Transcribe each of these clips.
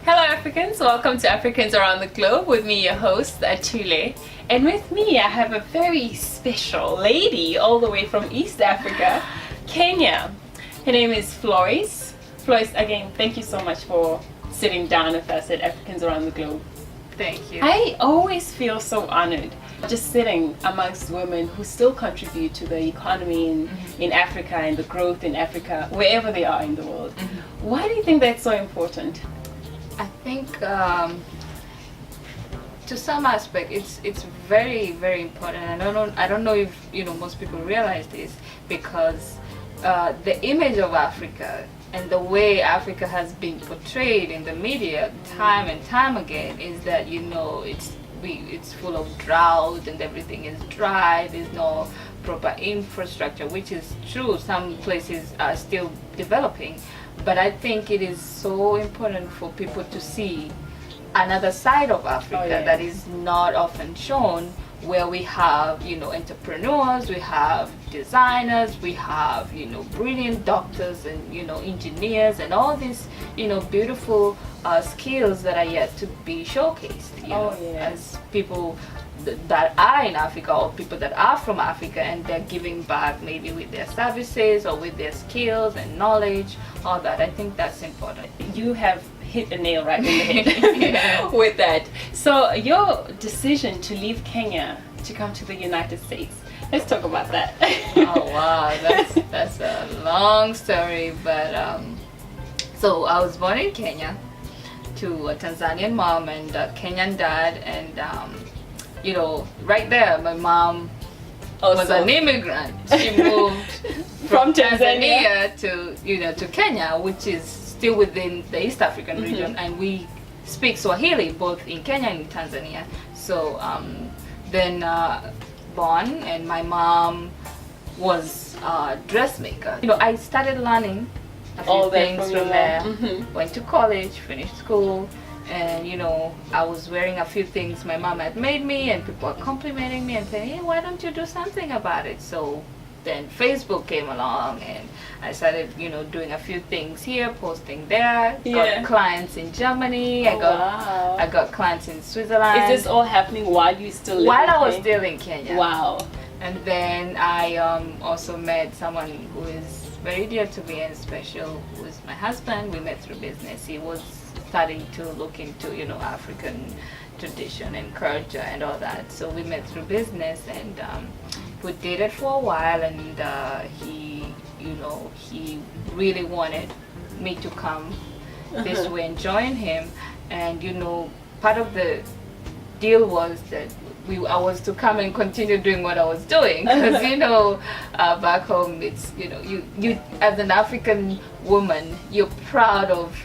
Hello Africans, welcome to Africans Around the Globe with me, your host, Atule. And with me I have a very special lady all the way from East Africa, Kenya. Her name is Floise. Floise, again, thank you so much for sitting down with us at Africans Around the Globe. Thank you. I always feel so honored just sitting amongst women who still contribute to the economy in Africa and the growth in Africa, wherever they are in the world. Why do you think that's so important? I think to some aspect it's very, very important. I don't know if most people realize this, because the image of Africa and the way Africa has been portrayed in the media time and time again is that it's full of drought and everything is dry. There's no proper infrastructure, which is true. Some places are still developing, but I think it is so important for people to see another side of Africa that is not often shown, where we have entrepreneurs, we have designers, we have brilliant doctors and engineers and all these beautiful skills that are yet to be showcased as people that are in Africa, or people that are from Africa, and they're giving back maybe with their services or with their skills and knowledge, all that. I think that's important. You have hit a nail right in the head with that. So your decision to leave Kenya to come to the United States, let's talk about that. Oh wow, that's a long story, but so I was born in Kenya to a Tanzanian mom and a Kenyan dad, and right there my mom was an immigrant. She moved from Tanzania to Kenya, which is still within the East African region, and we speak Swahili both in Kenya and in Tanzania. So then born, and my mom was a dressmaker. I started learning a few things from there. Went to college, finished school, and I was wearing a few things my mom had made me, and people were complimenting me and saying, hey, why don't you do something about it? So then Facebook came along, and I started doing a few things here, posting there. Got clients in Germany. I got clients in Switzerland. Is this all happening while you still live while in I was Kenya? still in Kenya? Wow. And then I also met someone who is very dear to me and special, who is my husband. We met through business. He was starting to look into African tradition and culture and all that. So we met through business, and we dated for a while, and he really wanted me to come this way and join him. And part of the deal was that I was to come and continue doing what I was doing, because back home it's you as an African woman, you're proud of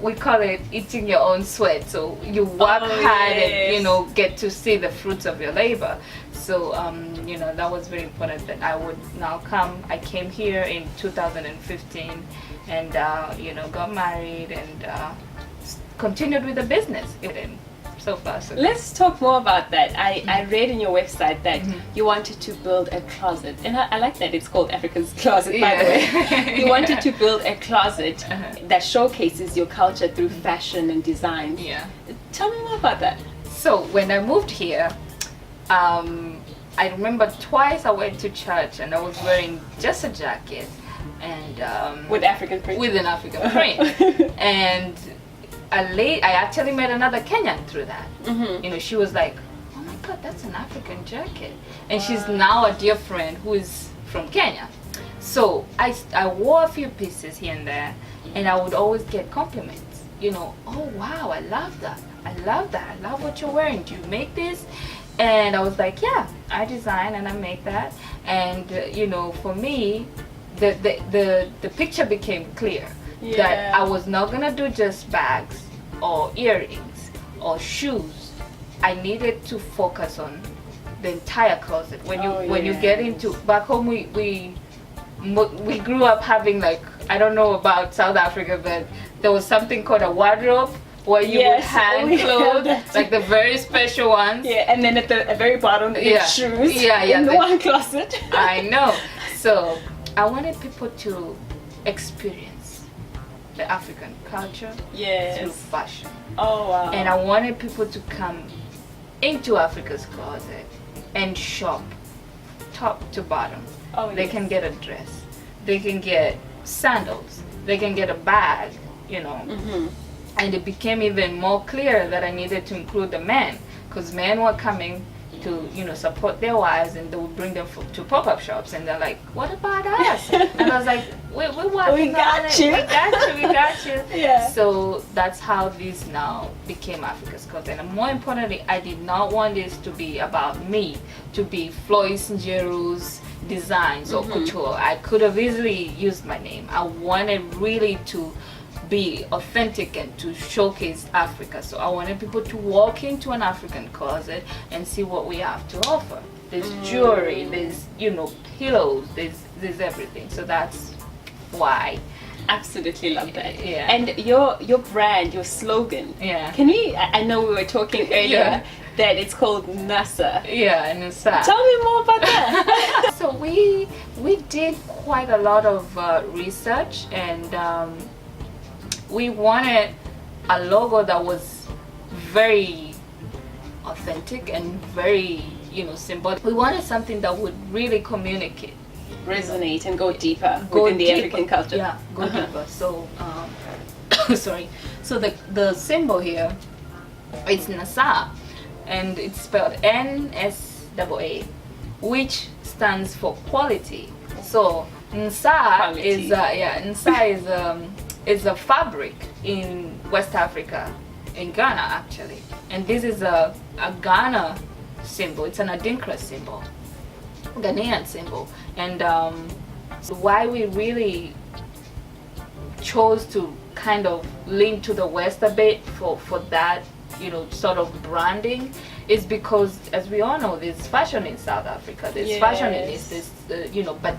we call it eating your own sweat. So you work hard and get to see the fruits of your labor. So that was very important that I would now come. I came here in 2015 and got married and continued with the business. So far, so good. Let's talk more about that. I read in your website that you wanted to build a closet, and I like that it's called Africa's Closet, by the way. You wanted to build a closet that showcases your culture through fashion and design. Yeah. Tell me more about that. So when I moved here, I remember twice I went to church and I was wearing just a jacket and with African print. With an African print, and I actually met another Kenyan through that. She was like, oh my God, that's an African jacket. And she's now a dear friend who is from Kenya. So I wore a few pieces here and there, and I would always get compliments. Oh wow, I love that. I love what you're wearing. Do you make this? And I was like, yeah, I design and I make that. And for me, the picture became clear. That I was not gonna do just bags or earrings or shoes. I needed to focus on the entire closet. When you get into back home, we grew up having, like, I don't know about South Africa, but there was something called a wardrobe where you would hang clothes, like the very special ones. Yeah, and then at the very bottom, it's shoes in the one closet. I know. So I wanted people to experience the African culture through fashion. Oh wow. And I wanted people to come into Africa's closet and shop top to bottom. Oh, they can get a dress, they can get sandals, they can get a bag, you know. And it became even more clear that I needed to include the men, because men were coming to, you know, support their wives, and they would bring them to pop-up shops, and they're like, what about us? And I was like, we're working We got on it. you. We got you. Yeah. So that's how this now became Africa's Closet. And more importantly, I did not want this to be about me, to be Floise Njeru's designs or couture. I could have easily used my name. I wanted really to be authentic and to showcase Africa. So I wanted people to walk into an African closet and see what we have to offer. There's jewelry, there's, you know, pillows, there's everything. So that's why. Absolutely love that. Yeah. And your brand, your slogan. Yeah. Can we? I know we were talking earlier that it's called NASA. Yeah, and it's sad. Tell me more about that. So we did quite a lot of research, and we wanted a logo that was very authentic and very, you know, symbolic. We wanted something that would really communicate, Resonate and go deeper within the African culture. Yeah, go deeper. So, sorry. So the symbol here, it's Nasa, and it's spelled NSAA, which stands for quality. So Nsa is a fabric in West Africa, in Ghana actually, and this is a Ghana symbol. It's an Adinkra symbol, Ghanaian symbol, and why we really chose to kind of lean to the West a bit for that, you know, sort of branding, is because, as we all know, there's fashion in South Africa, there's fashion in this, you know, but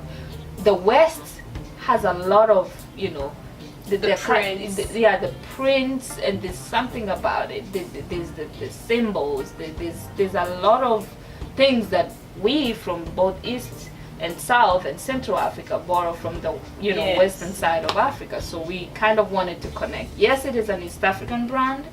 the West has a lot of, you know, the prints. The prints, and there's something about it. There's the symbols. There's a lot of things that we from both East and South and Central Africa borrow from the, you know, western side of Africa. So we kind of wanted to connect. Yes, it is an East African brand,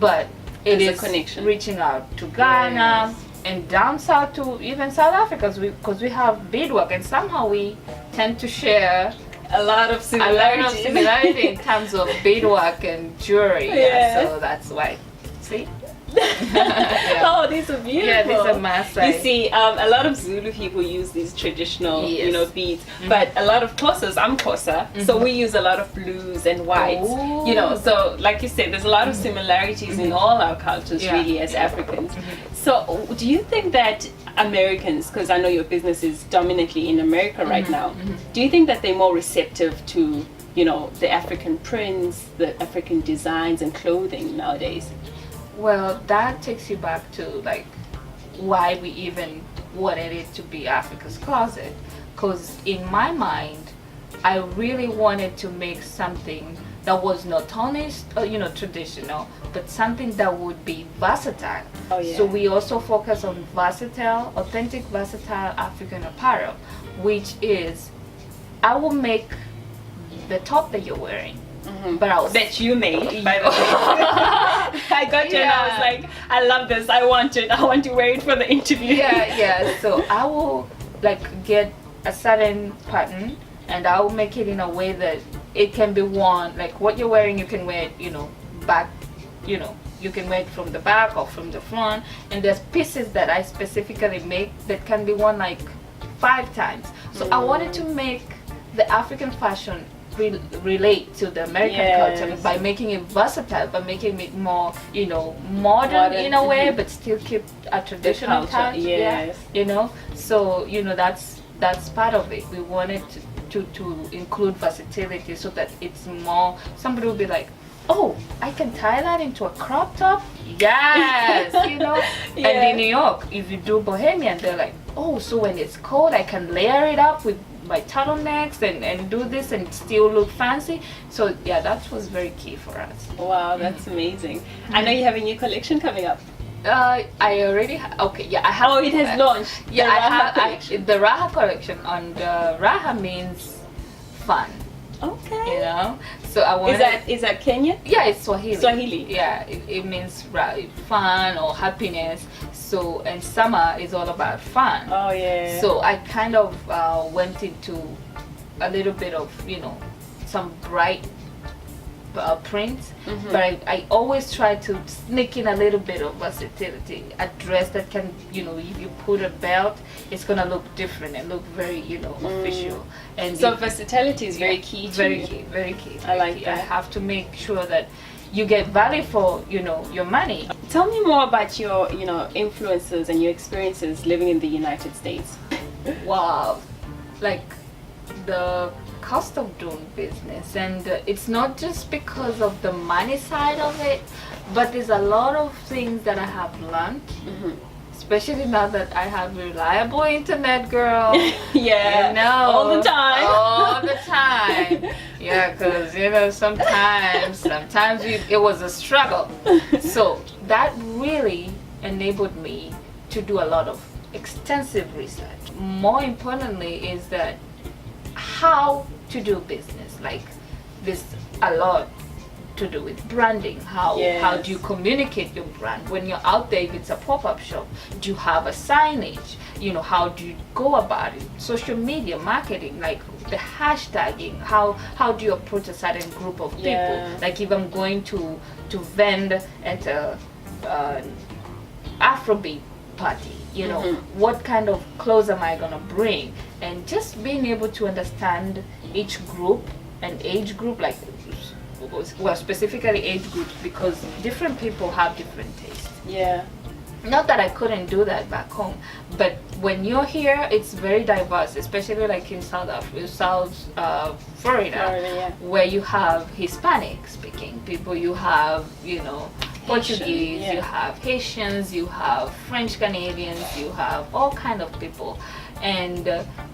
but it is a connection reaching out to Ghana and down south to even South Africa, because we have beadwork, and somehow we tend to share a lot of similarity in terms of beadwork and jewelry. So that's why. See? Oh, these are beautiful. Yeah, these are Maasai. You see, a lot of Zulu people use these traditional, you know, beads, but a lot of Xhosas, I'm Xhosa, so we use a lot of blues and whites. You know, so like you said, there's a lot of similarities in all our cultures, really, as Africans. So, do you think that Americans, because I know your business is dominantly in America right now, do you think that they're more receptive to, you know, the African prints, the African designs and clothing nowadays? Well, that takes you back to like why we even wanted it to be Africa's Closet, because in my mind I really wanted to make something that was not only, you know, traditional, but something that would be versatile. So we also focus on versatile, authentic, versatile African apparel, which is, I will make the top that you're wearing, but that you made, by the way. I got you and I was like, I love this, I want it, I want to wear it for the interview. So I will like get a certain pattern, and I will make it in a way that it can be worn, like what you're wearing, you can wear it, you know, back, you know, you can wear it from the back or from the front, and there's pieces that I specifically make that can be worn like 5 times. So I wanted to make the African fashion relate to the American culture by making it versatile, by making it more, you know, modern in a way, but still keep a traditional touch. You know, so you know, that's part of it. We wanted to include versatility so that it's more, somebody will be like, oh, I can tie that into a crop top. Yes. You know. And in New York, if you do bohemian, they're like, oh, so when it's cold I can layer it up with my turtlenecks and do this and still look fancy. So yeah, that was very key for us. Wow, that's amazing. I know you have a new collection coming up. I already okay. Yeah, I have. Oh, it has launched. Yeah, the I Raha have. collection. The Raha collection. And Raha means fun. Okay. You know. So I wanted. Is that Kenya? Yeah, it's Swahili. Swahili. Yeah, it means fun or happiness. So, and summer is all about fun. Oh yeah. So I kind of went into a little bit of, some bright prints, but I always try to sneak in a little bit of versatility. A dress that can, if you put a belt, it's gonna look different and look very, official. And so versatility is very key. Very key. Very key. I like that. I have to make sure that you get value for, your money. Tell me more about your, influences and your experiences living in the United States. Wow, like the cost of doing business, and it's not just because of the money side of it, but there's a lot of things that I have learned, especially now that I have reliable internet, girl. Yeah, all the time. Yeah, because sometimes it was a struggle. So that really enabled me to do a lot of extensive research. More importantly is that how to do business. Like, there's a lot to do with branding. How do you communicate your brand when you're out there? If it's a pop-up shop, do you have a signage? How do you go about it? Social media marketing, like the hashtagging. How do you approach a certain group of people? Like, if I'm going to vend at a Afrobeat party, what kind of clothes am I gonna bring? And just being able to understand each group and age group, like, well, specifically age groups, because different people have different tastes. Yeah. Not that I couldn't do that back home, but when you're here, it's very diverse, especially like in South Florida, where you have Hispanic speaking people, you have, Portuguese, you have Haitians, you have French Canadians, you have all kind of people. And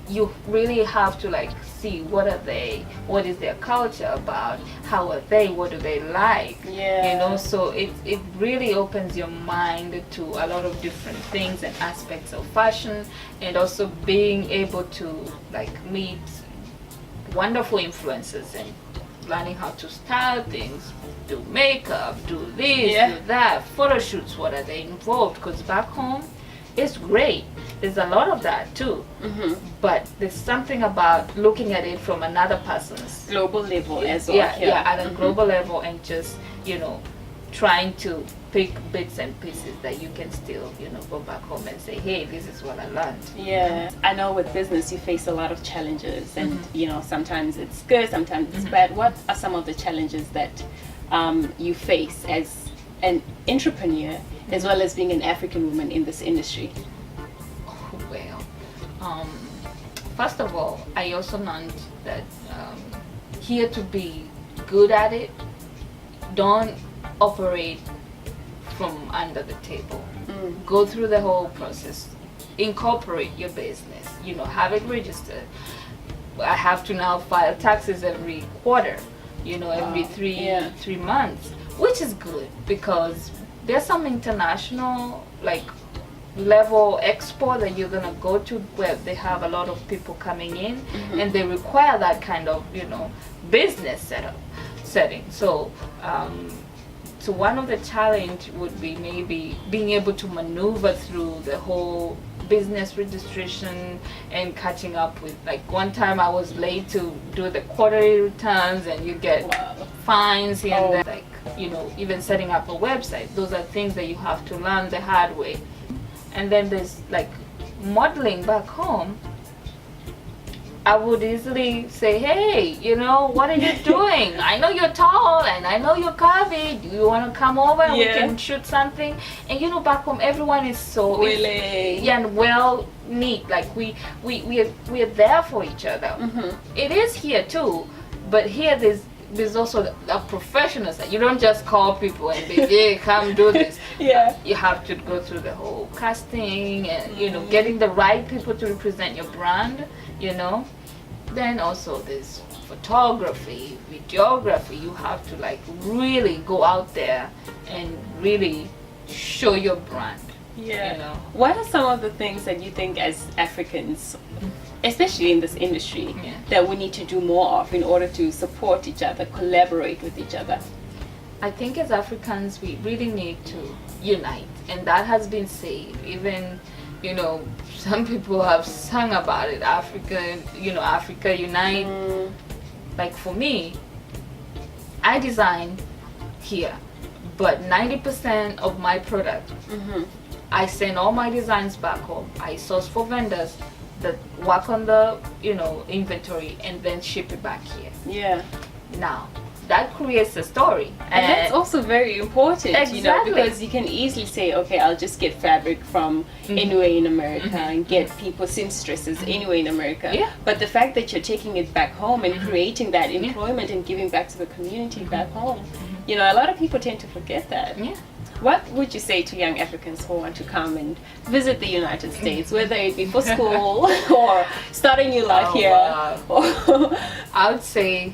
you really have to see what are they, what is their culture about, how are they, what do they like, so it really opens your mind to a lot of different things and aspects of fashion, and also being able to meet wonderful influencers and learning how to style things, do makeup, do this, do that, photo shoots, what are they involved, because back home it's great. There's a lot of that too, but there's something about looking at it from another person's global level as well. At a global level, and just trying to pick bits and pieces that you can still go back home and say, hey, this is what I learned. Yeah, I know with business you face a lot of challenges, and sometimes it's good, sometimes it's bad. What are some of the challenges that you face as an entrepreneur, as well as being an African woman in this industry? Well, first of all, I also learned that here to be good at it, don't operate from under the table. Go through the whole process, incorporate your business, have it registered. I have to now file taxes every quarter, every three months, which is good because there's some international level expo that you're gonna go to where they have a lot of people coming in, and they require that kind of business setting. So so one of the challenge would be maybe being able to maneuver through the whole business registration and catching up with, one time I was late to do the quarterly returns, and you get fines here and there, even setting up a website. Those are things that you have to learn the hard way. And then there's modeling back home. I would easily say, hey, what are you doing? I know you're tall and I know you're curvy. Do you want to come over and we can shoot something? And back home everyone is so willing and well neat. We're there for each other. It is here too, but here there's also a professional side. You don't just call people and be, hey, come do this. You have to go through the whole casting and getting the right people to represent your brand. Then also there's photography, videography. You have to really go out there and really show your brand. Yeah. You know. What are some of the things that you think as Africans, especially in this industry, Yeah. that we need to do more of in order to support each other, collaborate with each other? I think as Africans, we really need to unite, and that has been said. Even, you know, some people have sung about it. Africa, you know, Africa unite. Like for me, I design here, but 90% of my product, I send all my designs back home. I source for vendors that work on the, you know, inventory and then ship it back here. Yeah. Now, that creates a story. And that's also very important, you know, Exactly. because you can easily say, okay, I'll just get fabric from anywhere in America and get people seamstresses anywhere in America. Yeah. But the fact that you're taking it back home and creating that employment and giving back to the community back home, you know, a lot of people tend to forget that. Yeah. What would you say to young Africans who want to come and visit the United States, whether it be for school or start a new life here? Wow. I would say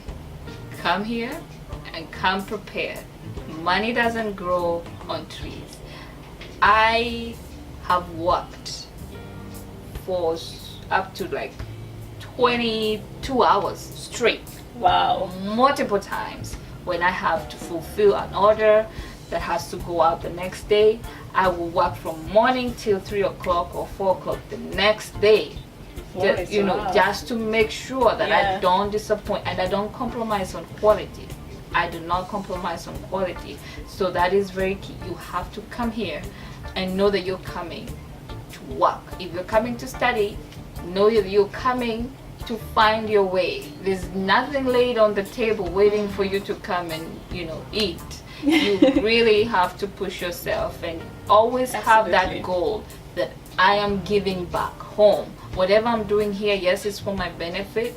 come here and come prepared. Money doesn't grow on trees. I have worked for up to like 22 hours straight. Wow. Multiple times when I have to fulfill an order that has to go out the next day. I will work from morning till 3 o'clock or 4 o'clock the next day. Boy, You know, wow. just to make sure that Yeah. I don't disappoint and I don't compromise on quality. I do not compromise on quality. So that is very key. You have to come here and know that you're coming to work. If you're coming to study, know that you're coming to find your way. There's nothing laid on the table waiting for you to come and, you know, eat. You really have to push yourself and always have Absolutely. that goal that I am giving back home. Whatever I'm doing here, yes, it's for my benefit,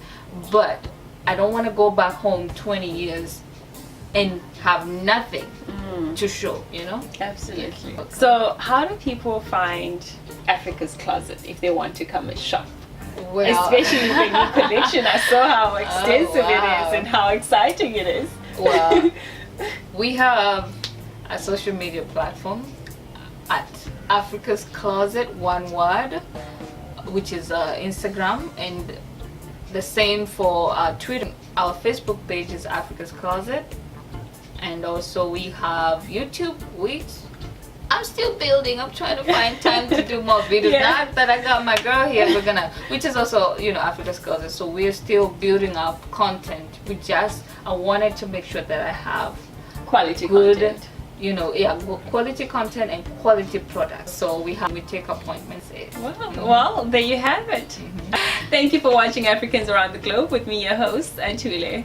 but I don't want to go back home 20 years and have nothing to show, you know? Absolutely. So, how do people find Africa's Closet if they want to come and shop? Well, Especially with the new collection. I saw how extensive it wow. is and how exciting it is. well, we have a social media platform at Africa's Closet, one word, which is Instagram, and the same for Twitter. Our Facebook page is Africa's Closet, and also we have YouTube, which I'm still building. I'm trying to find time to do more videos. Yeah. Now that I got my girl here, we're gonna, which is also, you know, Africa's Closet. So we're still building up content. I wanted to make sure that I have Quality good, content. you know, yeah, good quality content and quality products. So we take appointments. Wow. Well, there you have it. Thank you for watching Africans Around the Globe with me, your host, Antule.